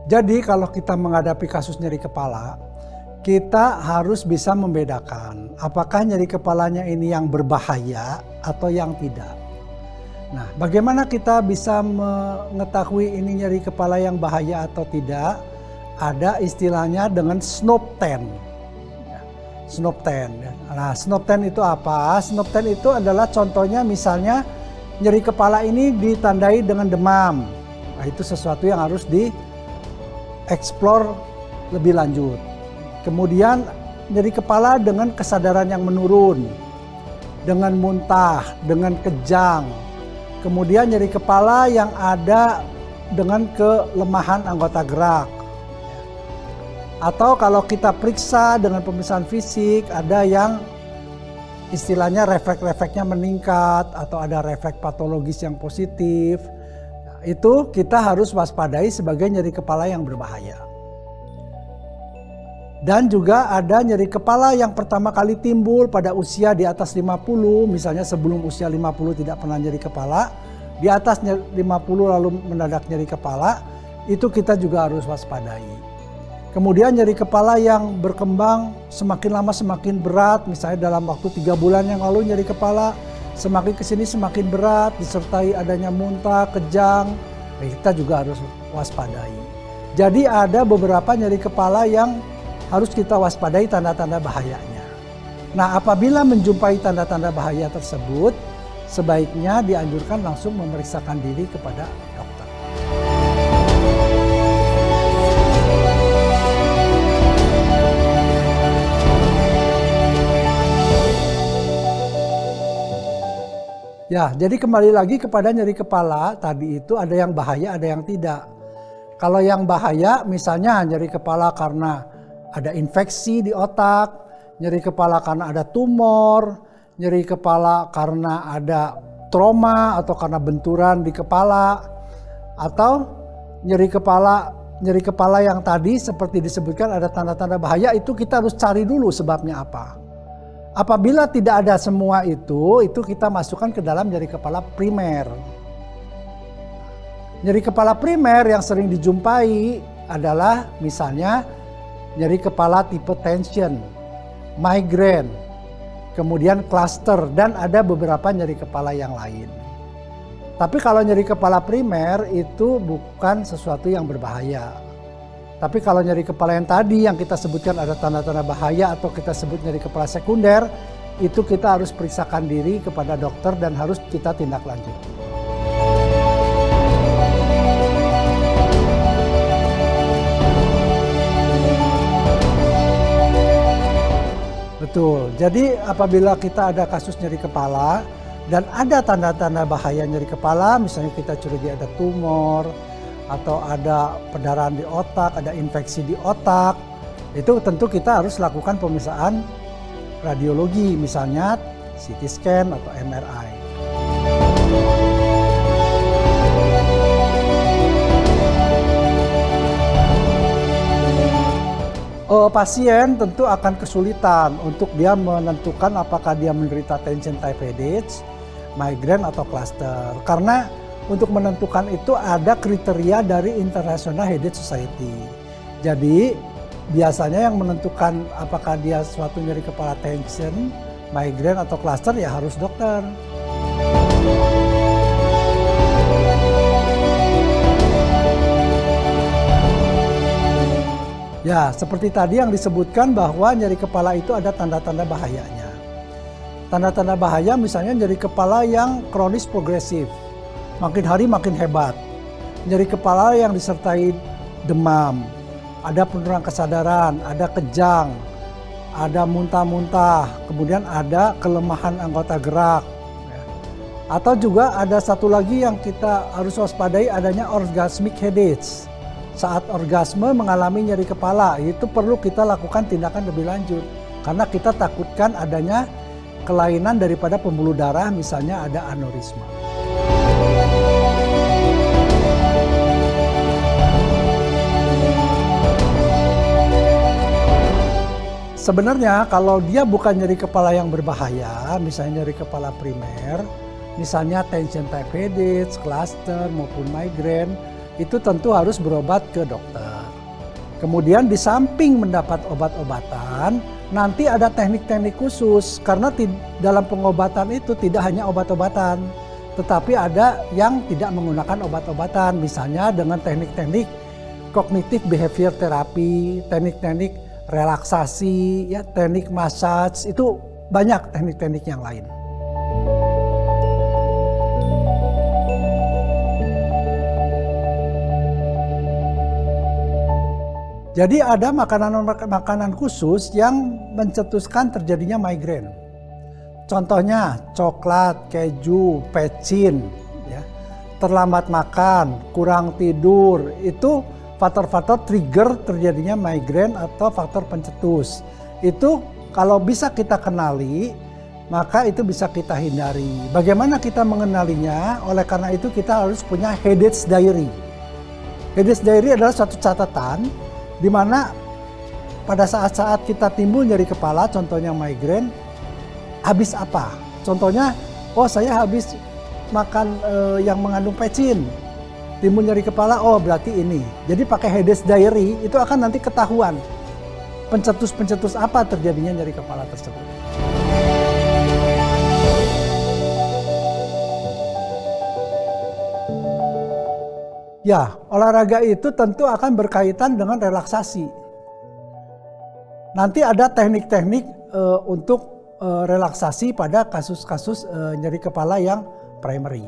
Jadi kalau kita menghadapi kasus nyeri kepala, kita harus bisa membedakan apakah nyeri kepalanya ini yang berbahaya atau yang tidak. Nah, bagaimana kita bisa mengetahui ini nyeri kepala yang bahaya atau tidak? Ada istilahnya dengan Snopten. Snopten. Nah, Snopten itu apa? Snopten itu adalah contohnya misalnya nyeri kepala ini ditandai dengan demam. Nah, itu sesuatu yang harus dieksplor lebih lanjut. Kemudian nyeri kepala dengan kesadaran yang menurun, dengan muntah, dengan kejang. Kemudian nyeri kepala yang ada dengan kelemahan anggota gerak. Atau kalau kita periksa dengan pemeriksaan fisik, ada yang istilahnya refleks-refleksnya meningkat atau ada refleks patologis yang positif. Nah, itu kita harus waspadai sebagai nyeri kepala yang berbahaya. Dan juga ada nyeri kepala yang pertama kali timbul pada usia di atas 50, misalnya sebelum usia 50 tidak pernah nyeri kepala, di atas 50 lalu mendadak nyeri kepala, itu kita juga harus waspadai. Kemudian nyeri kepala yang berkembang semakin lama semakin berat, misalnya dalam waktu 3 bulan yang lalu nyeri kepala semakin kesini semakin berat, disertai adanya muntah, kejang, kita juga harus waspadai. Jadi ada beberapa nyeri kepala yang harus kita waspadai tanda-tanda bahayanya. Nah, apabila menjumpai tanda-tanda bahaya tersebut, sebaiknya dianjurkan langsung memeriksakan diri kepada dokter. Ya, jadi kembali lagi kepada nyeri kepala, tadi itu ada yang bahaya, ada yang tidak. Kalau yang bahaya misalnya nyeri kepala karena ada infeksi di otak, nyeri kepala karena ada tumor, nyeri kepala karena ada trauma atau karena benturan di kepala, atau nyeri kepala yang tadi seperti disebutkan ada tanda-tanda bahaya, itu kita harus cari dulu sebabnya apa. Apabila tidak ada semua itu kita masukkan ke dalam nyeri kepala primer. Nyeri kepala primer yang sering dijumpai adalah misalnya nyeri kepala tipe tension, migrain, kemudian cluster, dan ada beberapa nyeri kepala yang lain. Tapi kalau nyeri kepala primer itu bukan sesuatu yang berbahaya. Tapi kalau nyeri kepala yang tadi yang kita sebutkan ada tanda-tanda bahaya atau kita sebut nyeri kepala sekunder, itu kita harus periksakan diri kepada dokter dan harus kita tindak lanjuti. Betul, jadi apabila kita ada kasus nyeri kepala dan ada tanda-tanda bahaya nyeri kepala, misalnya kita curiga ada tumor atau ada pendarahan di otak, ada infeksi di otak, itu tentu kita harus lakukan pemeriksaan radiologi, misalnya CT scan atau MRI. Pasien tentu akan kesulitan untuk dia menentukan apakah dia menderita tension type headache, migrain atau cluster. Karena untuk menentukan itu ada kriteria dari International Headache Society. Jadi biasanya yang menentukan apakah dia suatu nyeri kepala tension, migrain atau cluster ya harus dokter. Ya, seperti tadi yang disebutkan bahwa nyeri kepala itu ada tanda-tanda bahayanya. Tanda-tanda bahaya misalnya nyeri kepala yang kronis progresif, makin hari makin hebat. Nyeri kepala yang disertai demam, ada penurunan kesadaran, ada kejang, ada muntah-muntah, kemudian ada kelemahan anggota gerak. Atau juga ada satu lagi yang kita harus waspadai, adanya orgasmic headache. Saat orgasme mengalami nyeri kepala, itu perlu kita lakukan tindakan lebih lanjut. Karena kita takutkan adanya kelainan daripada pembuluh darah, misalnya ada aneurisma. Sebenarnya kalau dia bukan nyeri kepala yang berbahaya, misalnya nyeri kepala primer, misalnya tension type headache, cluster maupun migrain, itu tentu harus berobat ke dokter. Kemudian di samping mendapat obat-obatan, nanti ada teknik-teknik khusus karena dalam pengobatan itu tidak hanya obat-obatan, tetapi ada yang tidak menggunakan obat-obatan, misalnya dengan teknik-teknik kognitif behavior therapy, teknik-teknik relaksasi, ya, teknik massage, itu banyak teknik-teknik yang lain. Jadi ada makanan khusus yang mencetuskan terjadinya migrain. Contohnya coklat, keju, pecin, ya, terlambat makan, kurang tidur, itu faktor-faktor trigger terjadinya migrain atau faktor pencetus. Itu kalau bisa kita kenali, maka itu bisa kita hindari. Bagaimana kita mengenalinya? Oleh karena itu kita harus punya headache diary. Headache diary adalah suatu catatan di mana pada saat-saat kita timbul nyeri kepala, contohnya migrain, habis apa? Contohnya, oh saya habis makan yang mengandung pecin, timbul nyeri kepala, oh berarti ini. Jadi pakai headache diary itu akan nanti ketahuan pencetus-pencetus apa terjadinya nyeri kepala tersebut. Ya, olahraga itu tentu akan berkaitan dengan relaksasi. Nanti ada teknik-teknik untuk relaksasi pada kasus-kasus nyeri kepala yang primary.